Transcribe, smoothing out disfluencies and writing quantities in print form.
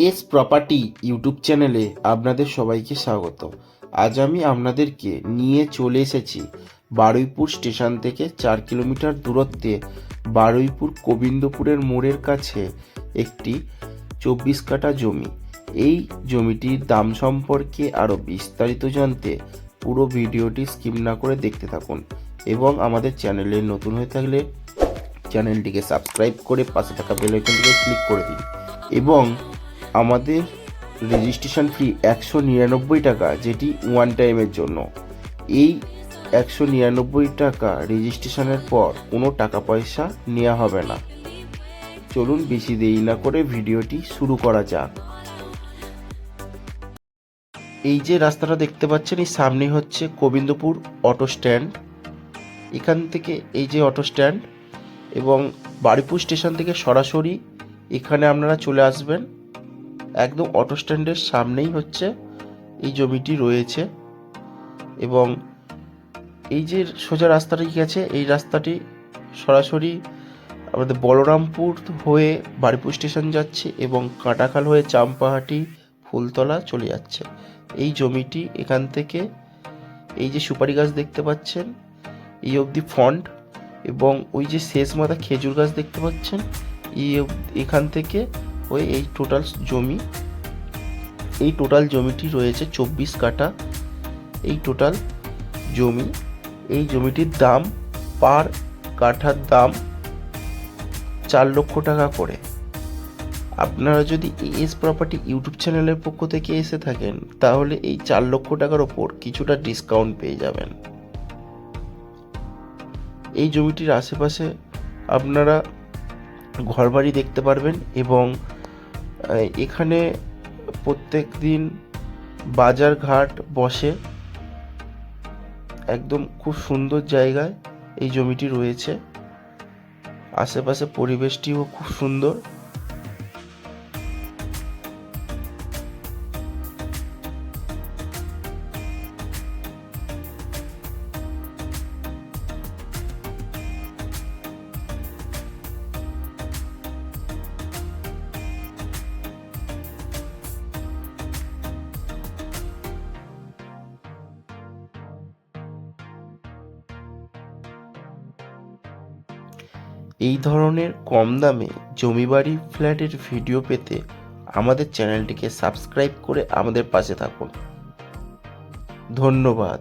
S property YouTube চ্যানেলে আপনাদের সবাইকে স্বাগত। আজ আমি আপনাদেরকে নিয়ে চলে এসেছি বারুইপুর স্টেশন থেকে 4 কিলোমিটার দূরত্বে বারুইপুর গোবিন্দপুরের মোড়ের কাছে একটি 24 কাঠা জমি। এই জমিটির দাম সম্পর্কে আরও বিস্তারিত জানতে পুরো ভিডিওটি স্কিপ না করে দেখতে থাকুন এবং আমাদের চ্যানেলে নতুন হয়ে থাকলে চ্যানেলটিকে সাবস্ক্রাইব করে পাশে থাকা বেল আইকনটিকে ক্লিক করে দিন এবং আমাদের রেজিস্ট্রেশন ফি 199 টাকা, যেটি ওয়ান টাইমের জন্য। এই 199 টাকা রেজিস্ট্রেশনের পর কোনো টাকা পয়সা নেওয়া হবে না। চলুন বেশি দেরি না করে ভিডিওটি শুরু করা যাক। এই যে রাস্তাটা দেখতে পাচ্ছেন, এই সামনে হচ্ছে গোবিন্দপুর অটো স্ট্যান্ড। এখান থেকে এই যে অটো স্ট্যান্ড এবং বারুইপুর স্টেশন থেকে সরাসরি এখানে আপনারা চলে আসবেন। একদম অটো স্ট্যান্ডের সামনেই হচ্ছে এই জমিটি রয়েছে এবং এই যে সোজা রাস্তাটি গেছে, এই রাস্তাটি সরাসরি আমাদের বলরামপুর হয়ে বারুইপুর স্টেশন যাচ্ছে এবং কাঁটাখাল হয়ে চাম্পাহাটি ফুলতলা চলে যাচ্ছে। এই জমিটি এখান থেকে এই যে সুপারি গাছ দেখতে পাচ্ছেন এই অবধি ফ্রন্ট, এবং ওই যে শেষ মাথা খেজুর গাছ দেখতে পাচ্ছেন এখান থেকে ওই এই টোটাল জমি, এই টোটাল জমিটি রয়েছে 24 কাঠা। এই টোটাল জমি, এই জমিটির দাম পার কাঠার দাম 4 লক্ষ টাকা করে। আপনারা যদি এস প্রপার্টি ইউটিউব চ্যানেলের পক্ষ থেকে এসে থাকেন তাহলে এই 4 লক্ষ টাকার ওপর কিছুটা ডিসকাউন্ট পেয়ে যাবেন। এই জমিটির আশেপাশে আপনারা ঘরবাড়ি দেখতে পারবেন এবং এখানে প্রত্যেক দিন বাজার ঘাট বসে। একদম খুব সুন্দর জায়গায় এই জমিটি রয়েছে, আশেপাশে পরিবেশটিও খুব সুন্দর। এই ধরনের কম দামে জমি বাড়ি ফ্ল্যাটের ভিডিও পেতে আমাদের চ্যানেলটিকে সাবস্ক্রাইব করে আমাদের পাশে থাকুন। ধন্যবাদ।